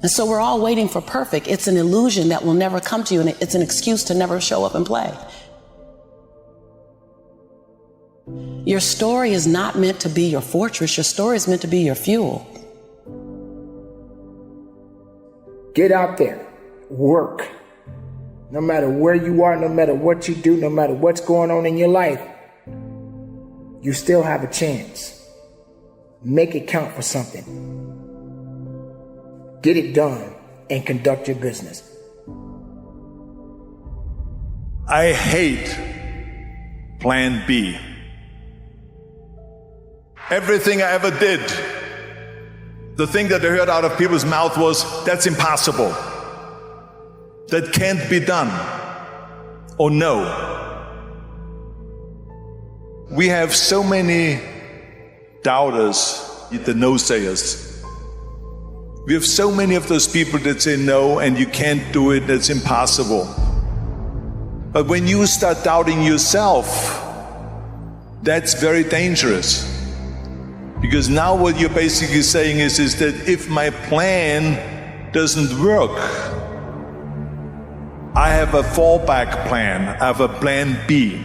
And so we're all waiting for perfect. It's an illusion that will never come to you, and it's an excuse to never show up and play. Your story is not meant to be your fortress. Your story is meant to be your fuel. Get out there, work. No matter where you are, no matter what you do, no matter what's going on in your life, you still have a chance. Make it count for something. Get it done and conduct your business. I hate plan B. Everything I ever did, the thing that I heard out of people's mouth was, that's impossible. That can't be done. Or no. We have so many doubters, the no-sayers. We have so many of those people that say no and you can't do it, that's impossible. But when you start doubting yourself, that's very dangerous. Because now what you're basically saying is that if my plan doesn't work, I have a fallback plan, I have a plan B.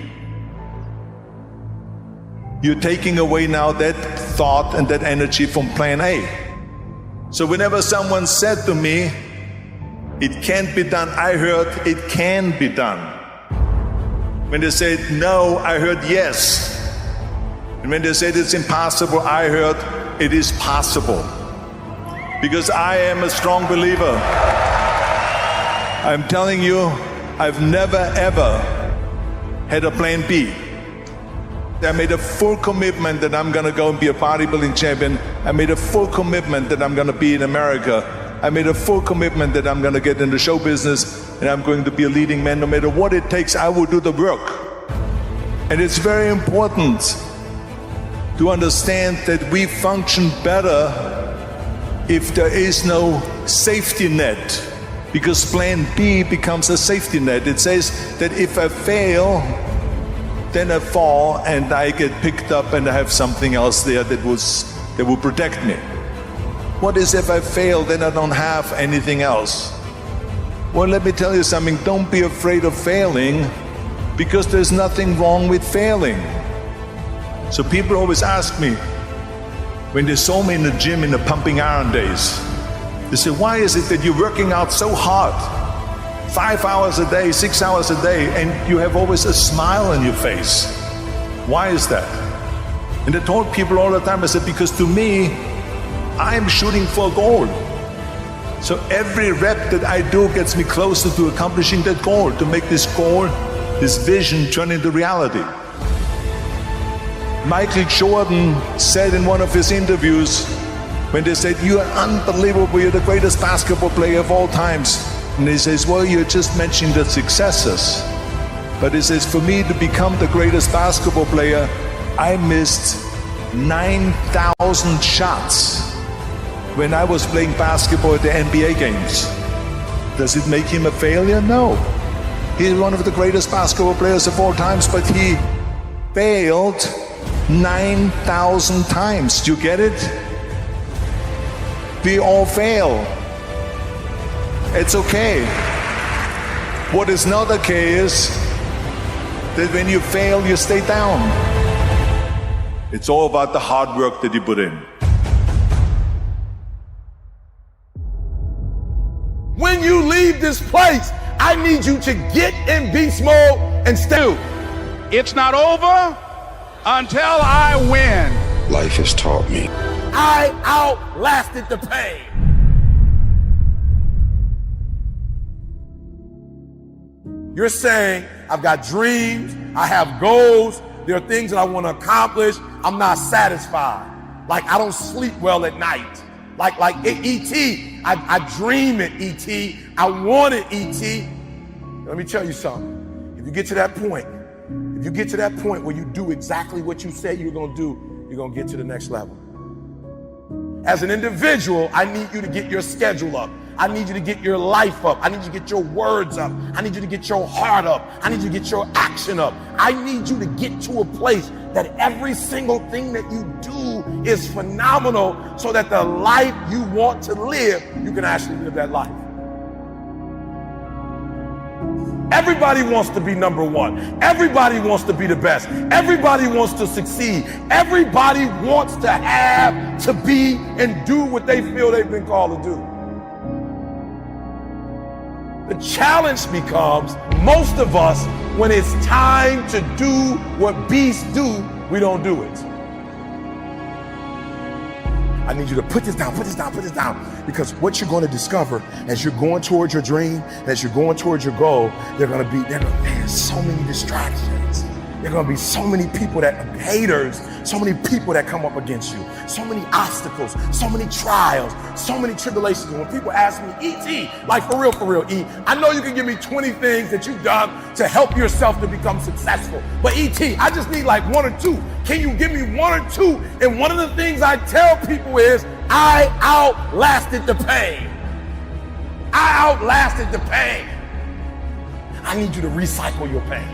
You're taking away now that thought and that energy from plan A. So whenever someone said to me, it can't be done, I heard it can be done. When they said no, I heard yes. And when they said it's impossible, I heard it is possible. Because I am a strong believer. I'm telling you, I've never ever had a plan B. I made a full commitment that I'm gonna go and be a bodybuilding champion. I made a full commitment that I'm gonna be in America. I made a full commitment that I'm gonna get in the show business and I'm going to be a leading man. No matter what it takes, I will do the work. And it's very important to understand that we function better if there is no safety net. Because plan B becomes a safety net. It says that if I fail, then I fall and I get picked up and I have something else there that will protect me. What is if I fail, then I don't have anything else? Well, let me tell you something, don't be afraid of failing, because there's nothing wrong with failing. So people always ask me, when they saw me in the gym in the pumping iron days, they say, why is it that you're working out so hard? 5 hours a day, 6 hours a day, and you have always a smile on your face. Why is that? And I told people all the time, I said, because to me, I'm shooting for a goal. So every rep that I do gets me closer to accomplishing that goal, to make this goal, this vision turn into reality. Michael Jordan said in one of his interviews, when they said, you are unbelievable, you're the greatest basketball player of all times. And he says, well, you're just mentioning the successes. But he says, for me to become the greatest basketball player, I missed 9,000 shots when I was playing basketball at the NBA games. Does it make him a failure? No. He's one of the greatest basketball players of all times, but he failed 9,000 times. Do you get it? We all fail. It's okay. What is not okay is that when you fail, you stay down. It's all about the hard work that you put in. When you leave this place, I need you to get in beast mode and stay. It's not over until I win. Life has taught me. I outlasted the pain. You're saying, I've got dreams, I have goals, there are things that I want to accomplish, I'm not satisfied. Like I don't sleep well at night. Like E.T., I dream at E.T., I wanted E.T. Let me tell you something, if you get to that point where you do exactly what you say you're gonna do, you're gonna get to the next level. As an individual, I need you to get your schedule up. I need you to get your life up. I need you to get your words up. I need you to get your heart up. I need you to get your action up. I need you to get to a place that every single thing that you do is phenomenal so that the life you want to live, you can actually live that life. Everybody wants to be number one. Everybody wants to be the best. Everybody wants to succeed. Everybody wants to have, to be, and do what they feel they've been called to do. The challenge becomes, most of us, when it's time to do what beasts do, we don't do it. I need you to put this down, put this down, put this down. Because what you're going to discover as you're going towards your dream, as you're going towards your goal, there's so many distractions. There are going to be so many people haters, so many people that come up against you, so many obstacles, so many trials, so many tribulations. And when people ask me, E.T., like for real, E, I know you can give me 20 things that you've done to help yourself to become successful. But E.T., I just need like one or two. Can you give me one or two? And one of the things I tell people is, I outlasted the pain. I outlasted the pain. I need you to recycle your pain.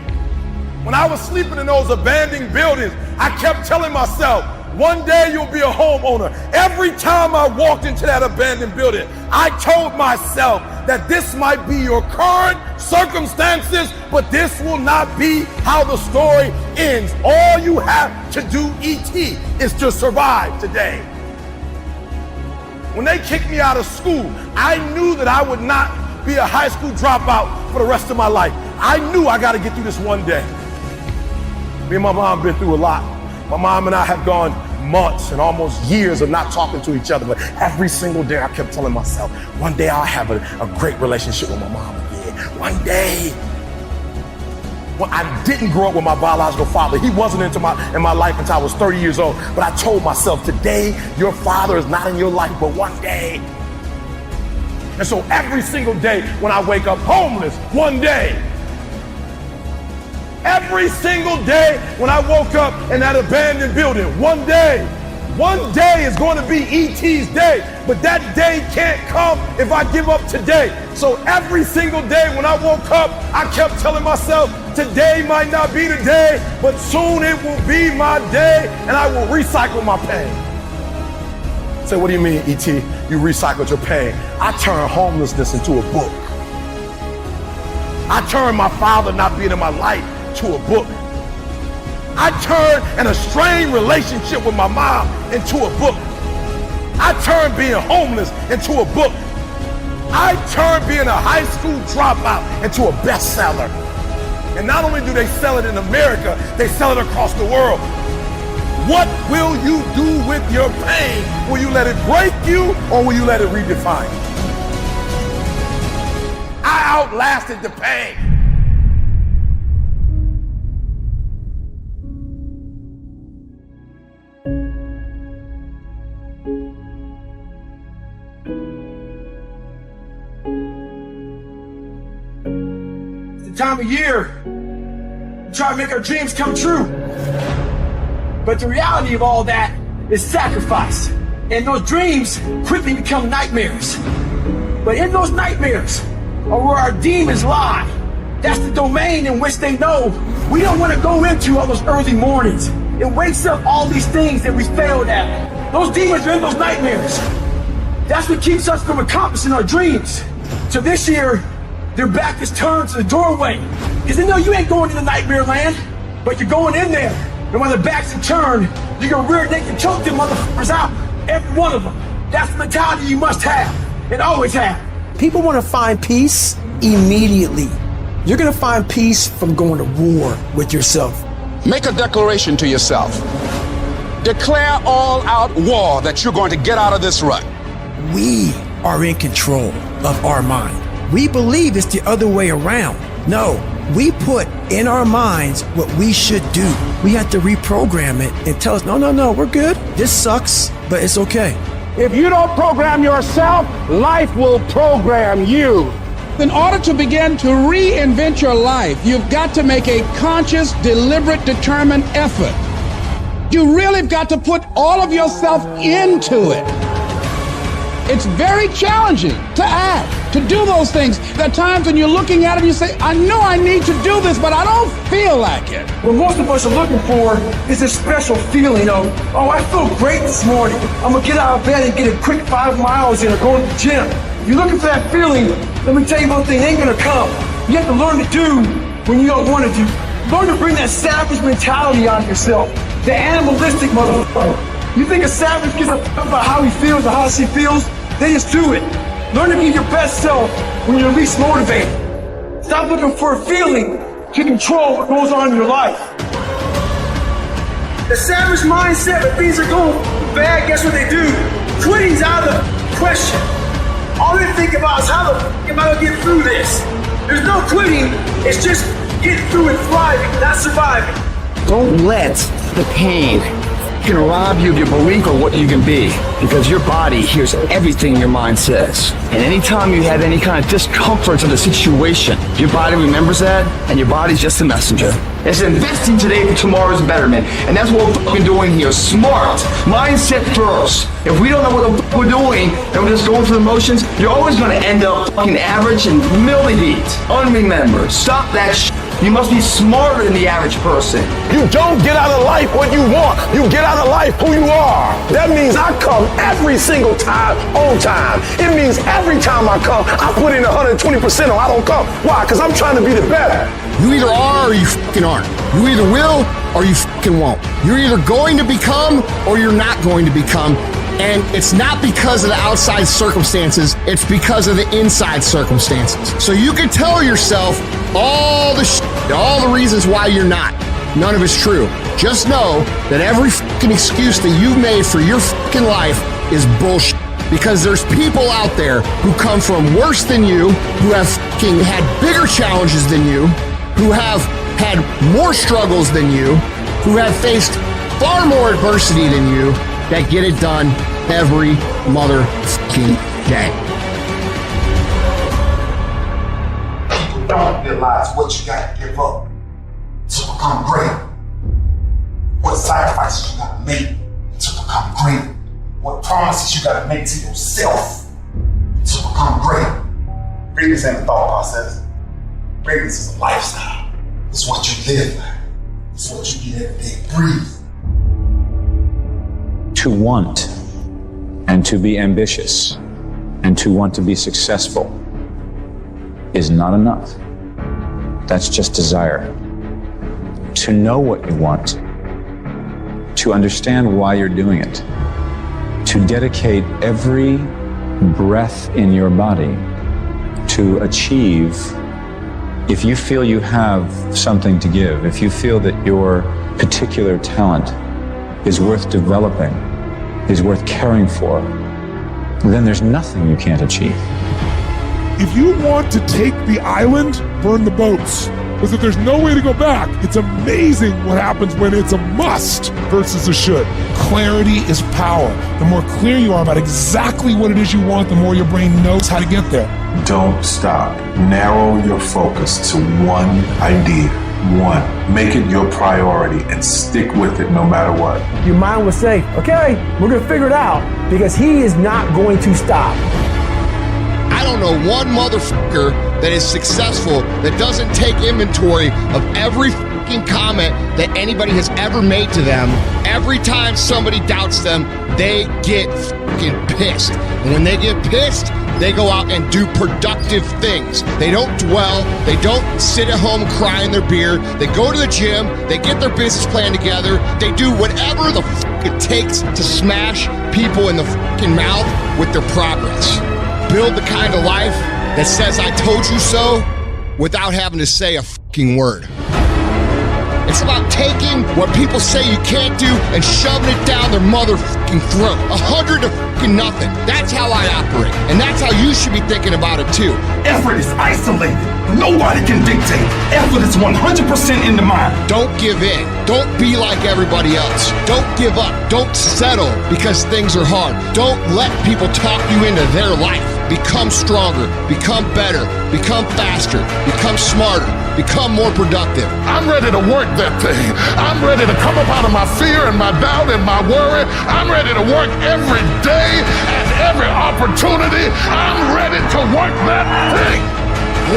When I was sleeping in those abandoned buildings, I kept telling myself, one day you'll be a homeowner. Every time I walked into that abandoned building, I told myself that this might be your current circumstances, but this will not be how the story ends. All you have to do, E.T., is to survive today. When they kicked me out of school, I knew that I would not be a high school dropout for the rest of my life. I knew I got to get through this one day. Me and my mom been through a lot. My mom and I have gone months and almost years of not talking to each other, but every single day I kept telling myself, one day I'll have a great relationship with my mom again. One day. Well, I didn't grow up with my biological father. He wasn't in my life until I was 30 years old. But I told myself, today your father is not in your life, but one day. And so every single day when I wake up homeless, one day. Every single day when I woke up in that abandoned building, one day is going to be E.T.'s day, but that day can't come if I give up today. So every single day when I woke up, I kept telling myself, today might not be the day, but soon it will be my day, and I will recycle my pain. Say, what do you mean, E.T.? You recycled your pain? I turned homelessness into a book. I turned my father not being in my life to a book. I turned an estranged relationship with my mom into a book. I turned being homeless into a book. I turned being a high school dropout into a bestseller. And not only do they sell it in America, they sell it across the world. What will you do with your pain? Will you let it break you, or will you let it redefine you? I outlasted the pain. Time of year we try to make our dreams come true, but the reality of all that is sacrifice, and those dreams quickly become nightmares. But in those nightmares are where our demons lie. That's the domain in which they know we don't want to go into all those early mornings. It wakes up all these things that we failed at. Those demons are in those nightmares. That's what keeps us from accomplishing our dreams. So this year, their back is turned to the doorway, because they know you ain't going into nightmare land, but you're going in there. And when their backs are turned, you're gonna rear naked choke them motherfuckers out, every one of them. That's the mentality you must have, and always have. People want to find peace immediately. You're gonna find peace from going to war with yourself. Make a declaration to yourself. Declare all-out war that you're going to get out of this rut. We are in control of our mind. We believe it's the other way around. No, we put in our minds what we should do. We have to reprogram it and tell us, no, we're good. This sucks, but it's okay. If you don't program yourself, life will program you. In order to begin to reinvent your life, you've got to make a conscious, deliberate, determined effort. You really have got to put all of yourself into it. It's very challenging to act, to do those things. There are times when you're looking at it and you say, I know I need to do this, but I don't feel like it. What most of us are looking for is this special feeling of, oh, I feel great this morning. I'm gonna get out of bed and get a quick 5 miles in or go to the gym. If you're looking for that feeling, let me tell you one thing, it ain't gonna come. You have to learn to do when you don't want to do. Learn to bring that savage mentality out of yourself. The animalistic motherfucker. You think a savage gives a fuck about how he feels or how she feels? They just do it. Learn to be your best self when you're least motivated. Stop looking for a feeling to control what goes on in your life. The savage mindset, when things are going bad, guess what they do? Quitting's out of the question. All they think about is how the fuck am I gonna get through this? There's no quitting, it's just getting through and thriving, not surviving. Don't let the pain can rob you of your belief of what you can be, because your body hears everything your mind says. And anytime you have any kind of discomfort in the situation, your body remembers that, and your body's just a messenger. It's investing today for tomorrow's betterment, and that's what we're fucking doing here. Smart mindset first. If we don't know what the fuck we're doing and we're just going through the motions, you're always going to end up fucking average and middle-of-the-heat, unremembered. Stop that shit. You must be smarter than the average person. You don't get out of life what you want. You get out of life who you are. That means I come every single time on time. It means every time I come, I put in 120% or I don't come. Why? Because I'm trying to be the better. You either are or you fucking aren't. You either will or you fucking won't. You're either going to become or you're not going to become. And it's not because of the outside circumstances, it's because of the inside circumstances. So you can tell yourself all the reasons why you're not. None of it's true. Just know that every fucking excuse that you've made for your fucking life is bullshit. Because there's people out there who come from worse than you, who have fucking had bigger challenges than you, who have had more struggles than you, who have faced far more adversity than you, that get it done every motherfucking day. People don't realize what you gotta give up to become great. What sacrifices you gotta make to become great. What promises you gotta make to yourself to become great. Greatness ain't a thought process. Greatness is a lifestyle. It's what you live like. It's what you get every day. Breathe. To want and to be ambitious and to want to be successful is not enough. That's just desire. To know what you want, to understand why you're doing it, to dedicate every breath in your body to achieve. If you feel you have something to give, if you feel that your particular talent is worth developing, is worth caring for, then there's nothing you can't achieve. If you want to take the island, burn the boats. Because if there's no way to go back, it's amazing what happens when it's a must versus a should. Clarity is power. The more clear you are about exactly what it is you want, the more your brain knows how to get there. Don't stop. Narrow your focus to one idea. One. Make it your priority and stick with it no matter what. Your mind will say, okay, we're going to figure it out, because he is not going to stop. I don't know one motherfucker that is successful that doesn't take inventory of every fucking comment that anybody has ever made to them. Every time somebody doubts them, they get fucking pissed. And when they get pissed, they go out and do productive things. They don't dwell. They don't sit at home crying their beer. They go to the gym. They get their business plan together. They do whatever the fuck it takes to smash people in the fucking mouth with their progress. Build the kind of life that says I told you so without having to say a fucking word. It's about taking what people say you can't do and shoving it down their motherfucking throat. 100 to fucking nothing. That's how I operate. And that's how you should be thinking about it too. Effort is isolated. Nobody can dictate. Effort is 100% in the mind. Don't give in. Don't be like everybody else. Don't give up. Don't settle because things are hard. Don't let people talk you into their life. Become stronger. Become better. Become faster. Become smarter. Become more productive. I'm ready to work that thing. I'm ready to come up out of my fear and my doubt and my worry. I'm ready to work every day and every opportunity, I'm ready to work that thing.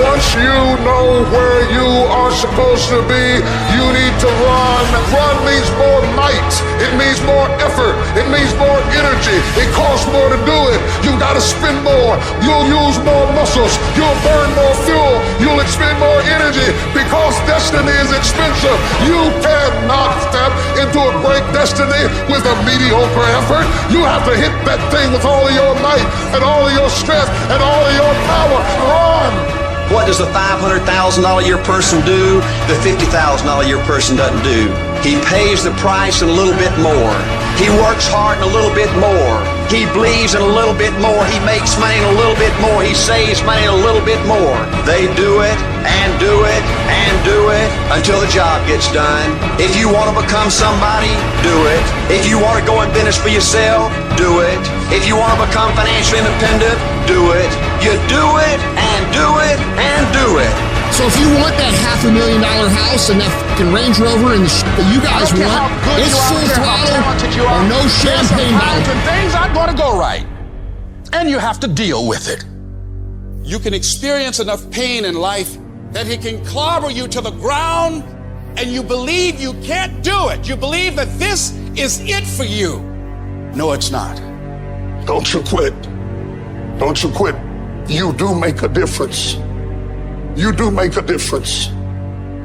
Once you know where you are supposed to be, you need to run. Run means more might. It means more effort. It means more energy. It costs more to do it. You gotta spend more. You'll use more muscles. You'll burn more fuel. You'll expend more energy because destiny is expensive. You cannot step into a great destiny with a mediocre effort. You have to hit that thing with all of your might and all of your strength and all of your power. Run! What does the $500,000 a year person do? The $50,000 a year person doesn't do. He pays the price and a little bit more. He works hard and a little bit more. He bleeds and a little bit more. He makes money and a little bit more. He saves money and a little bit more. They do it and do it and do it until the job gets done. If you want to become somebody, do it. If you want to go in business for yourself, do it. If you want to become financially independent, do it. You do it and do it and do it. So if you want that $500,000 house and that fucking Range Rover and the shit that you guys want, it's full throttle or no champagne bottle. Things aren't going to go right, and you have to deal with it. You can experience enough pain in life that it can clobber you to the ground, and you believe you can't do it. You believe that this is it for you. No, it's not. Don't you quit. Don't you quit. You do make a difference. You do make a difference.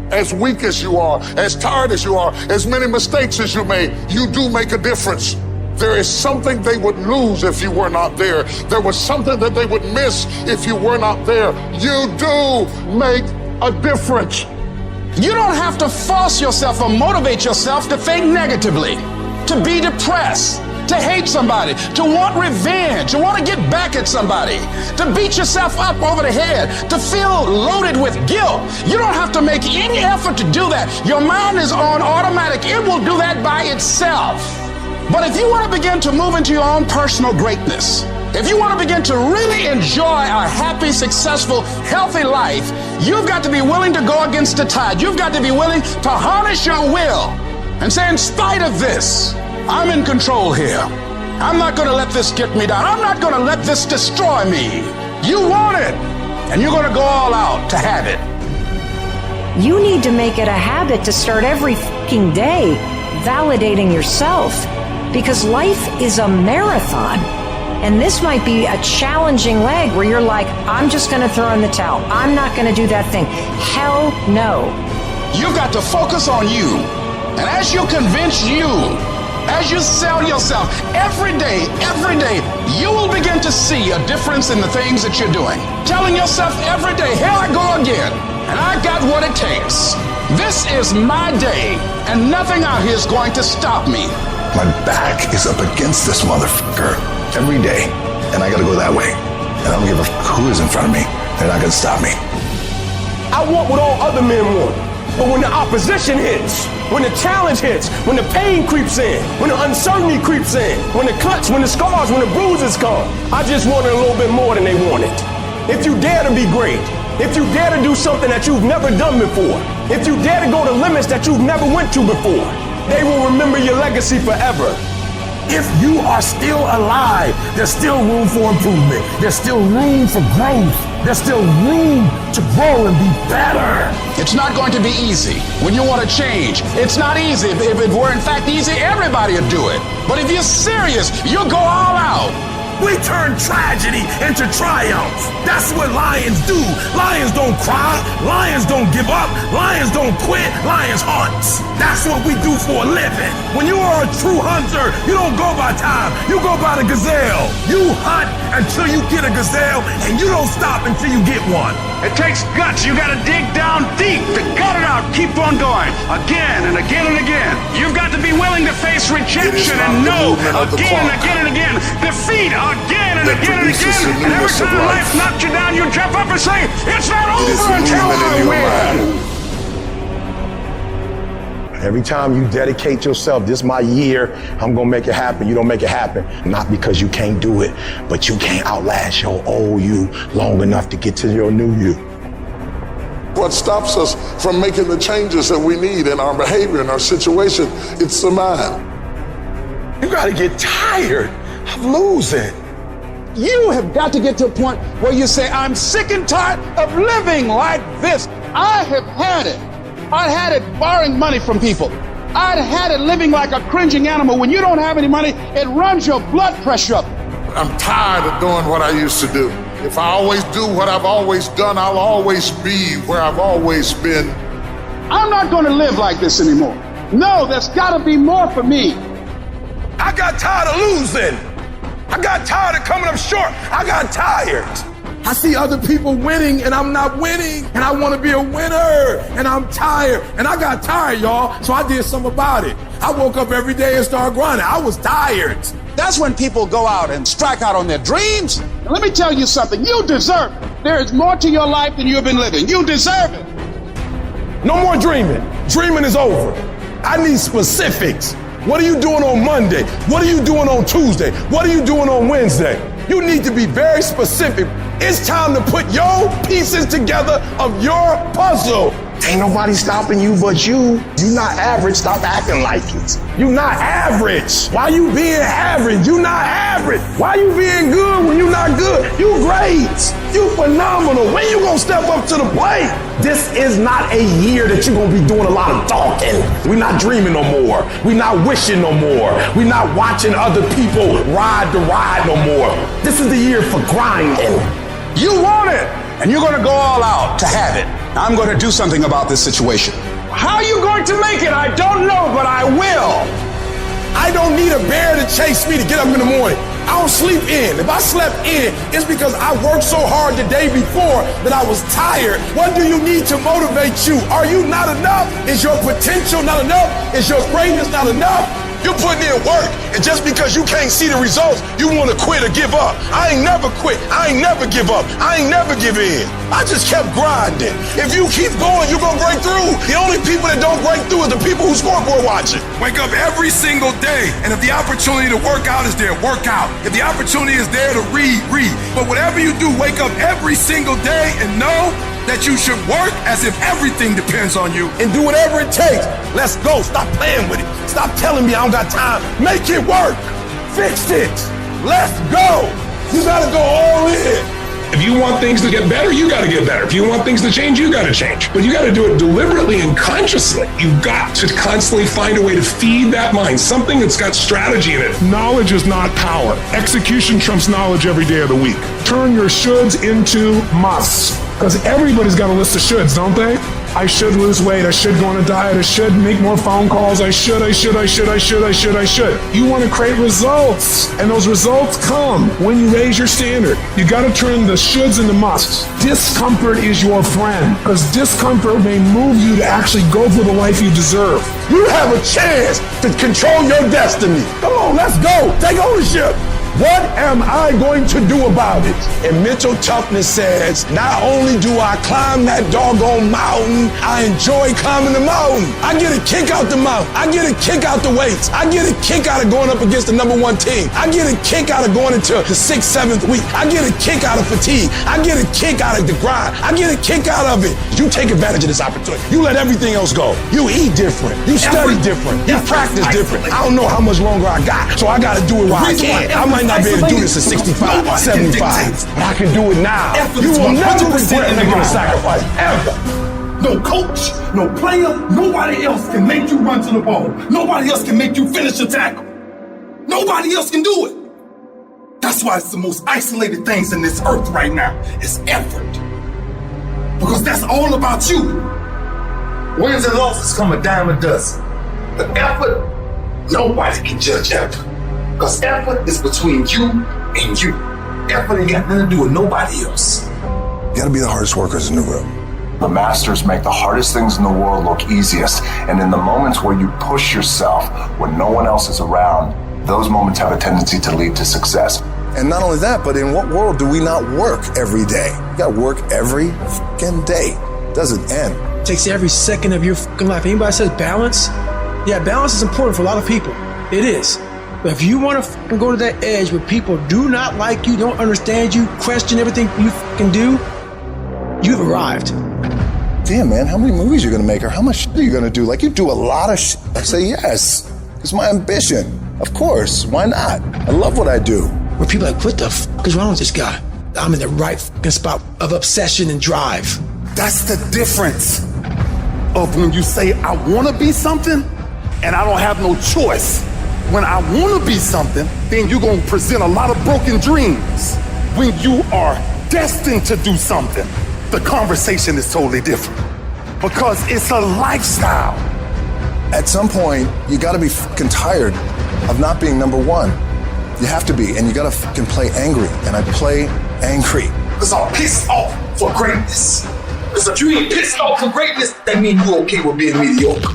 As weak as you are, as tired as you are, as many mistakes as you made, you do make a difference. There is something they would lose if you were not there. There was something that they would miss if you were not there. You do make a difference. You don't have to force yourself or motivate yourself to think negatively, to be depressed, to hate somebody, to want revenge, to want to get back at somebody, to beat yourself up over the head, to feel loaded with guilt. You don't have to make any effort to do that. Your mind is on automatic. It will do that by itself. But if you want to begin to move into your own personal greatness, if you want to begin to really enjoy a happy, successful, healthy life, you've got to be willing to go against the tide. You've got to be willing to harness your will and say, in spite of this, I'm in control here. I'm not going to let this get me down. I'm not going to let this destroy me. You want it, and you're going to go all out to have it. You need to make it a habit to start every fucking day validating yourself, because life is a marathon. And this might be a challenging leg where you're like, I'm just going to throw in the towel. I'm not going to do that thing. Hell no. You've got to focus on you. And as you convince you, as you sell yourself every day, you will begin to see a difference in the things that you're doing. Telling yourself every day, here I go again, and I got what it takes. This is my day, and nothing out here is going to stop me. My back is up against this motherfucker every day, and I gotta go that way. And I don't give a who is in front of me. They're not gonna stop me. I want what all other men want. But when the opposition hits, when the challenge hits, when the pain creeps in, when the uncertainty creeps in, when the cuts, when the scars, when the bruises come, I just want it a little bit more than they wanted. If you dare to be great, if you dare to do something that you've never done before, if you dare to go to limits that you've never went to before, they will remember your legacy forever. If you are still alive, there's still room for improvement. There's still room for growth. There's still room to grow and be better. It's not going to be easy when you want to change. It's not easy. If it were in fact easy, everybody would do it. But if you're serious, you'll go all out. We turn tragedy into triumph. That's what lions do. Lions don't cry. Lions don't give up. Lions don't quit. Lions hunt. That's what we do for a living. When you are a true hunter, you don't go by time. You go by the gazelle. You hunt until you get a gazelle, and you don't stop until you get one. It takes guts. You gotta dig down deep to gut it out. Keep on going. Again and again and again. You've got to be willing to face rejection and no again and again and again. Defeat again and again and again. And every time life knocks you down, you jump up and say, it's not over until I win. Every time you dedicate yourself, this is my year, I'm gonna make it happen. You don't make it happen. Not because you can't do it, but you can't outlast your old you long enough to get to your new you. What stops us from making the changes that we need in our behavior, in our situation, it's the mind. You gotta get tired of losing. You have got to get to a point where you say, I'm sick and tired of living like this. I have had it. I had it borrowing money from people. I'd had it living like a cringing animal. When you don't have any money, it runs your blood pressure up. I'm tired of doing what I used to do. If I always do what I've always done, I'll always be where I've always been. I'm not going to live like this anymore. No, there's got to be more for me. I got tired of losing. I got tired of coming up short. I got tired. I see other people winning and I'm not winning, and I want to be a winner, and I'm tired. And I got tired, y'all, so I did something about it. I woke up every day and started grinding. I was tired. That's when people go out and strike out on their dreams. And let me tell you something, you deserve it. There is more to your life than you've been living. You deserve it. No more dreaming. Dreaming is over. I need specifics. What are you doing on Monday? What are you doing on Tuesday? What are you doing on Wednesday? You need to be very specific. It's time to put your pieces together of your puzzle. Ain't nobody stopping you but you. You not average, stop acting like it. You not average. Why you being average? You not average. Why you being good when you not good? You great. You phenomenal. When you gonna step up to the plate? This is not a year that you're gonna be doing a lot of talking. We're not dreaming no more. We're not wishing no more. We're not watching other people ride the ride no more. This is the year for grinding. You want it, and you're going to go all out to have it. I'm going to do something about this situation. How are you going to make it? I don't know, but I will. I don't need a bear to chase me to get up in the morning. I don't sleep in. If I slept in, it's because I worked so hard the day before that I was tired. What do you need to motivate you? Are you not enough? Is your potential not enough? Is your greatness not enough? You're putting in work, and just because you can't see the results, you want to quit or give up. I ain't never quit. I ain't never give up. I ain't never give in. I just kept grinding. If you keep going, you're going to break through. The only people that don't break through are the people who scoreboard watching. Wake up every single day, and if the opportunity to work out is there, work out. If the opportunity is there to read, read. But whatever you do, wake up every single day and know that you should work as if everything depends on you and do whatever it takes. Let's go. Stop playing with it. Stop telling me I don't got time. Make it work. Fix it. Let's go. You gotta go all in. If you want things to get better, you got to get better. If you want things to change, you got to change. But you got to do it deliberately and consciously. You've got to constantly find a way to feed that mind, something that's got strategy in it. Knowledge is not power. Execution trumps knowledge every day of the week. Turn your shoulds into musts. Because everybody's got a list of shoulds, don't they? I should lose weight. I should go on a diet. I should make more phone calls. I should. You want to create results. And those results come when you raise your standard. You got to turn the shoulds into musts. Discomfort is your friend, because discomfort may move you to actually go for the life you deserve. You have a chance to control your destiny. Come on, let's go. Take ownership. What am I going to do about it? And mental toughness says, not only do I climb that doggone mountain, I enjoy climbing the mountain. I get a kick out the mountain. I get a kick out the weights. I get a kick out of going up against the number one team. I get a kick out of going into the 6th, 7th week. I get a kick out of fatigue. I get a kick out of the grind. I get a kick out of it. You take advantage of this opportunity. You let everything else go. You eat different. You study different. You practice different. I don't know how much longer I got, so I got to do it while I can. I might not be able to do this at 65, 75, but I can do it now. You will never regret making a sacrifice, ever. No coach, no player, nobody else can make you run to the ball. Nobody else can make you finish a tackle. Nobody else can do it. That's why it's the most isolated things in this earth right now. It's effort. Because that's all about you. Wins and losses come a dime a dozen. But effort, nobody can judge effort. Because effort is between you and you. Effort ain't got nothing to do with nobody else. You gotta be the hardest workers in the room. The masters make the hardest things in the world look easiest. And in the moments where you push yourself, when no one else is around, those moments have a tendency to lead to success. And not only that, but in what world do we not work every day? You gotta work every fucking day. Doesn't end. It takes every second of your fucking life. Anybody says balance? Yeah, balance is important for a lot of people. It is. But if you want to fucking go to that edge where people do not like you, don't understand you, question everything you fucking do, you've arrived. Damn, man, how many movies are you gonna make, or how much shit are you gonna do? Like, you do a lot of shit. I say yes. It's my ambition. Of course, why not? I love what I do. where people are like, what the fuck is wrong with this guy? I'm in the right fucking spot of obsession and drive. That's the difference of when you say, I want to be something and I don't have no choice. When I want to be something, then you're going to present a lot of broken dreams. When you are destined to do something, the conversation is totally different because it's a lifestyle. At some point, you gotta be fucking tired of not being number one. You have to be, and you gotta fucking play angry, and I play angry. Because I'm pissed off for greatness. Because if you ain't pissed off for greatness, that means you're okay with being mediocre.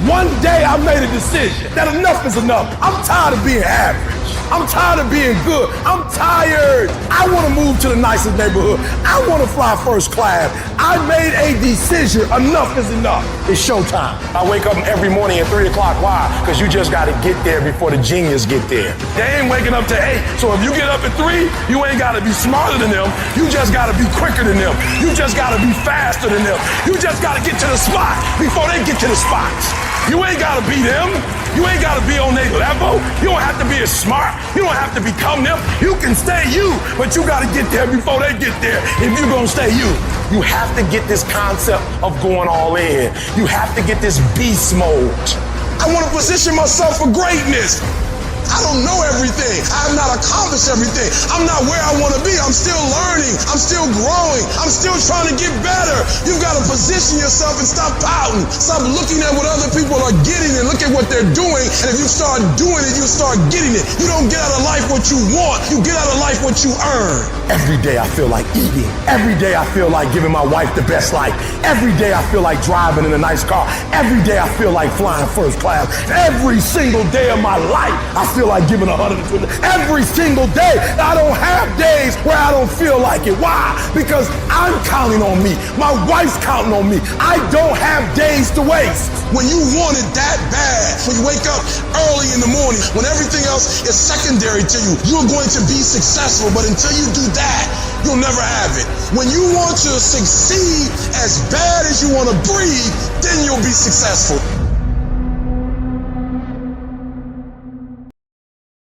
One day I made a decision that enough is enough. I'm tired of being average. I'm tired of being good. I'm tired. I want to move to the nicest neighborhood. I want to fly first class. I made a decision. Enough is enough. It's showtime. I wake up every morning at 3 o'clock. Why? Because you just got to get there before the genius get there. They ain't waking up to 8. So if you get up at 3, you ain't got to be smarter than them. You just got to be quicker than them. You just got to be faster than them. You just got to get to the spot before they get to the spots. You ain't got to be them. You ain't got to be on their level. You don't have to be as smart. You don't have to become them. You can stay you, but you got to get there before they get there if you're going to stay you. You have to get this concept of going all in. You have to get this beast mode. I want to position myself for greatness. I don't know everything. I have not accomplished everything. I'm not where I want to be. I'm still learning. I'm still growing. I'm still trying to get better. You've got to position yourself and stop pouting. Stop looking at what other people are getting and look at what they're doing. And if you start doing it, you start getting it. You don't get out of life what you want. You get out of life what you earn. Every day I feel like eating. Every day I feel like giving my wife the best life. Every day I feel like driving in a nice car. Every day I feel like flying first class. Every single day of my life, I feel like giving 120. Every single day. I don't have days where I don't feel like it. Why? Because I'm counting on me. My wife's counting on me. I don't have days to waste. When you want it that bad, when you wake up early in the morning, when everything else is secondary to you, you're going to be successful. But until you do that, you'll never have it. When you want to succeed as bad as you want to breathe, then you'll be successful.